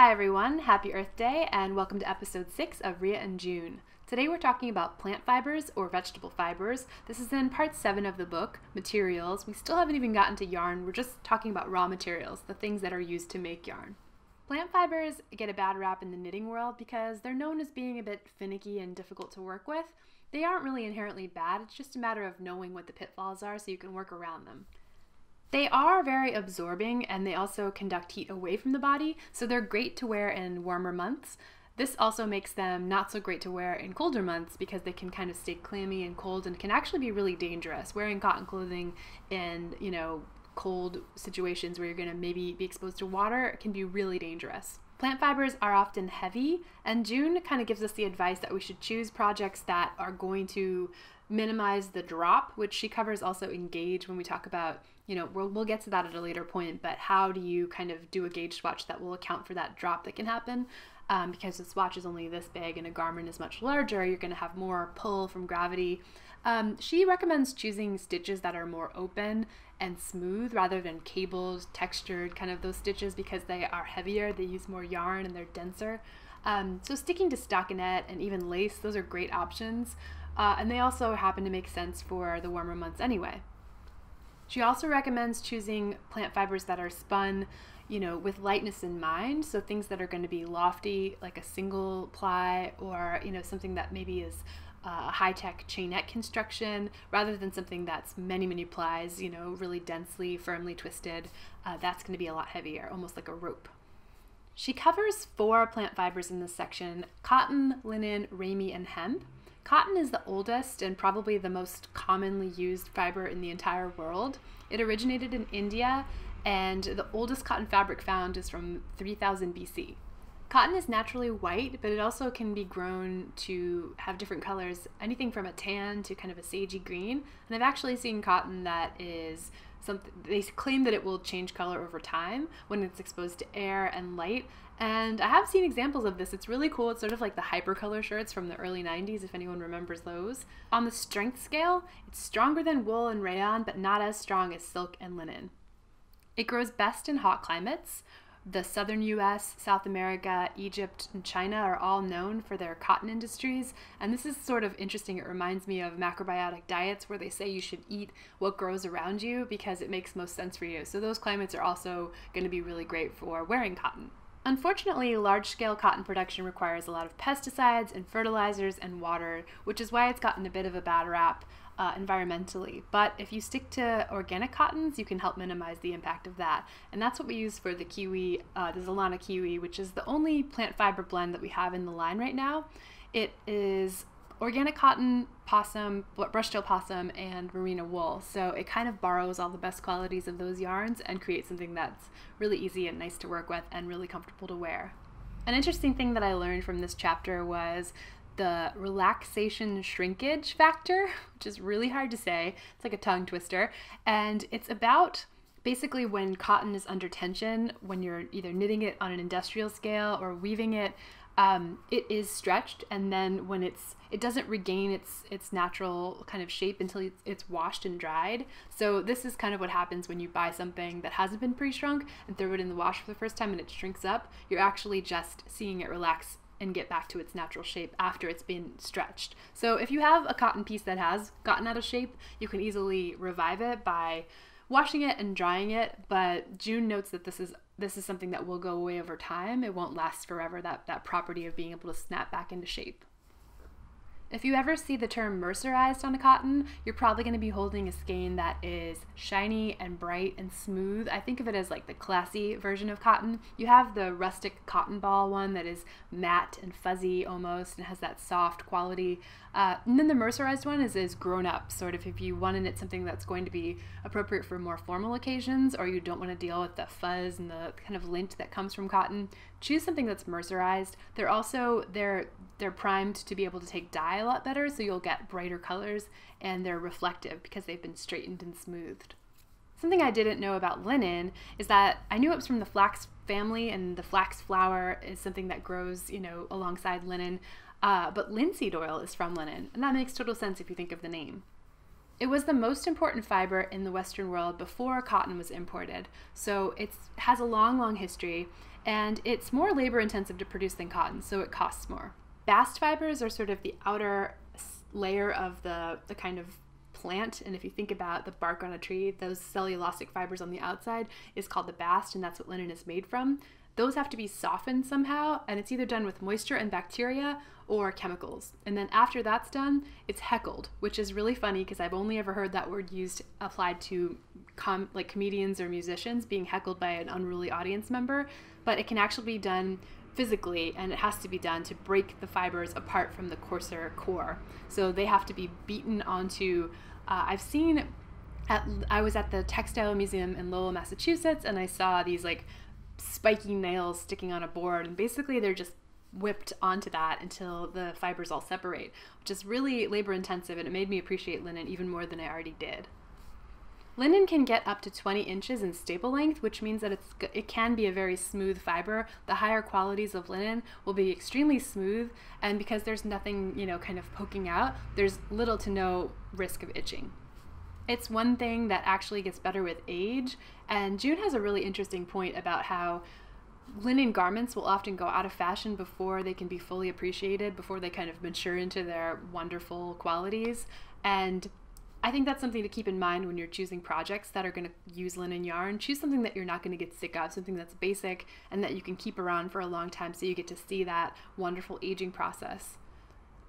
Hi everyone, happy Earth Day and welcome to episode 6 of Rhea and June. Today we're talking about plant fibers or vegetable fibers. This is in part 7 of the book, Materials. We still haven't even gotten to yarn, we're just talking about raw materials, the things that are used to make yarn. Plant fibers get a bad rap in the knitting world because they're known as being a bit finicky and difficult to work with. They aren't really inherently bad, it's just a matter of knowing what the pitfalls are so you can work around them. They are very absorbing and they also conduct heat away from the body, so they're great to wear in warmer months. This also makes them not so great to wear in colder months because they can kind of stay clammy and cold and can actually be really dangerous. Wearing cotton clothing in, cold situations where you're going to maybe be exposed to water can be really dangerous. Plant fibers are often heavy, and June kind of gives us the advice that we should choose projects that are going to minimize the drop, which she covers also in gauge when we talk about, we'll get to that at a later point, but how do you kind of do a gauge swatch that will account for that drop that can happen? Because the swatch is only this big and a garment is much larger, you're going to have more pull from gravity. She recommends choosing stitches that are more open and smooth rather than cabled, textured, kind of those stitches because they are heavier, they use more yarn and they're denser. So sticking to stockinette and even lace, those are great options. And they also happen to make sense for the warmer months anyway. She also recommends choosing plant fibers that are spun, with lightness in mind. So things that are going to be lofty, like a single ply, or, something that maybe is a high-tech chainette construction, rather than something that's many, many plies, really densely, firmly twisted. That's going to be a lot heavier, almost like a rope. She covers 4 plant fibers in this section: cotton, linen, ramie, and hemp. Cotton is the oldest and probably the most commonly used fiber in the entire world. It originated in India, and the oldest cotton fabric found is from 3000 BC. Cotton is naturally white, but it also can be grown to have different colors, anything from a tan to kind of a sagey green. And I've actually seen cotton that is something, they claim that it will change color over time when it's exposed to air and light. And I have seen examples of this. It's really cool. It's sort of like the hypercolor shirts from the early 90s, if anyone remembers those. On the strength scale, it's stronger than wool and rayon, but not as strong as silk and linen. It grows best in hot climates. The southern US, South America, Egypt, and China are all known for their cotton industries. And this is sort of interesting. It reminds me of macrobiotic diets where they say you should eat what grows around you because it makes most sense for you. So those climates are also going to be really great for wearing cotton. Unfortunately, large-scale cotton production requires a lot of pesticides and fertilizers and water, which is why it's gotten a bit of a bad rap environmentally. But if you stick to organic cottons, you can help minimize the impact of that. And that's what we use for the kiwi, the Zealana kiwi, which is the only plant fiber blend that we have in the line right now. It is organic cotton, possum, brushtail possum, and merino wool. So it kind of borrows all the best qualities of those yarns and creates something that's really easy and nice to work with and really comfortable to wear. An interesting thing that I learned from this chapter was the relaxation shrinkage factor, which is really hard to say. It's like a tongue twister. And it's about basically when cotton is under tension, when you're either knitting it on an industrial scale or weaving it, it is stretched, and then when it doesn't regain its natural kind of shape until it's washed and dried. So this is kind of what happens when you buy something that hasn't been pre-shrunk and throw it in the wash for the first time and it shrinks up. You're actually just seeing it relax and get back to its natural shape after it's been stretched. So if you have a cotton piece that has gotten out of shape, you can easily revive it by washing it and drying it, but June notes that this is something that will go away over time. It won't last forever, that property of being able to snap back into shape. If you ever see the term mercerized on a cotton, you're probably going to be holding a skein that is shiny and bright and smooth. I think of it as like the classy version of cotton. You have the rustic cotton ball one that is matte and fuzzy almost and has that soft quality. And then the mercerized one is grown up, sort of if you want to knit something that's going to be appropriate for more formal occasions, or you don't want to deal with the fuzz and the kind of lint that comes from cotton, choose something that's mercerized. They're primed to be able to take dye a lot better, so you'll get brighter colors, and they're reflective because they've been straightened and smoothed. Something I didn't know about linen is that I knew it was from the flax family, and the flax flower is something that grows, alongside linen, but linseed oil is from linen, and that makes total sense if you think of the name. It was the most important fiber in the Western world before cotton was imported, so it has a long, long history, and it's more labor intensive to produce than cotton, so it costs more. Bast fibers are sort of the outer layer of the kind of plant, and if you think about the bark on a tree, those cellulosic fibers on the outside is called the bast, and that's what linen is made from. Those have to be softened somehow, and it's either done with moisture and bacteria or chemicals. And then after that's done, it's heckled, which is really funny because I've only ever heard that word used applied to like comedians or musicians being heckled by an unruly audience member, but it can actually be done physically, and it has to be done to break the fibers apart from the coarser core. So they have to be beaten onto, I was at the Textile Museum in Lowell, Massachusetts, and I saw these like spiky nails sticking on a board, and basically they're just whipped onto that until the fibers all separate, which is really labor intensive, and it made me appreciate linen even more than I already did. Linen can get up to 20 inches in staple length, which means that it can be a very smooth fiber. The higher qualities of linen will be extremely smooth, and because there's nothing, kind of poking out, there's little to no risk of itching. It's one thing that actually gets better with age, and June has a really interesting point about how linen garments will often go out of fashion before they can be fully appreciated, before they kind of mature into their wonderful qualities. And I think that's something to keep in mind when you're choosing projects that are going to use linen yarn. Choose something that you're not going to get sick of, something that's basic and that you can keep around for a long time so you get to see that wonderful aging process.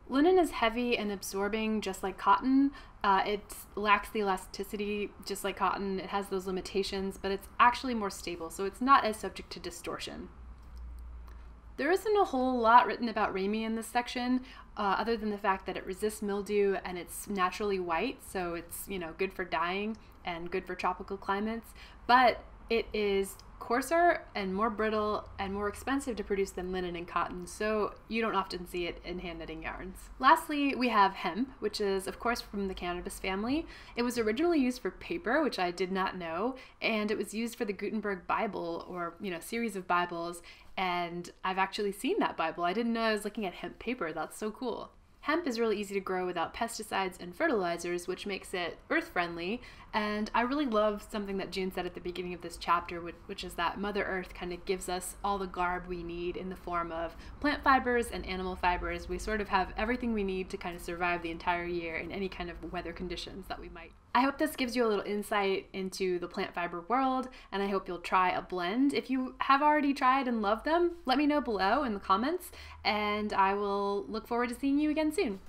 Linen is heavy and absorbing just like cotton. It lacks the elasticity just like cotton. It has those limitations, but it's actually more stable, so it's not as subject to distortion. There isn't a whole lot written about ramie in this section, other than the fact that it resists mildew and it's naturally white, so it's good for dyeing and good for tropical climates, but it is coarser and more brittle and more expensive to produce than linen and cotton, so you don't often see it in hand knitting yarns. Lastly, we have hemp, which is of course from the cannabis family. It was originally used for paper, which I did not know, and it was used for the Gutenberg Bible, or series of Bibles, and I've actually seen that Bible. I didn't know I was looking at hemp paper. That's so cool. Hemp is really easy to grow without pesticides and fertilizers, which makes it earth-friendly, and I really love something that June said at the beginning of this chapter, which is that Mother Earth kind of gives us all the garb we need in the form of plant fibers and animal fibers. We sort of have everything we need to kind of survive the entire year in any kind of weather conditions that we might. I hope this gives you a little insight into the plant fiber world, and I hope you'll try a blend. If you have already tried and love them, let me know below in the comments, and I will look forward to seeing you again soon.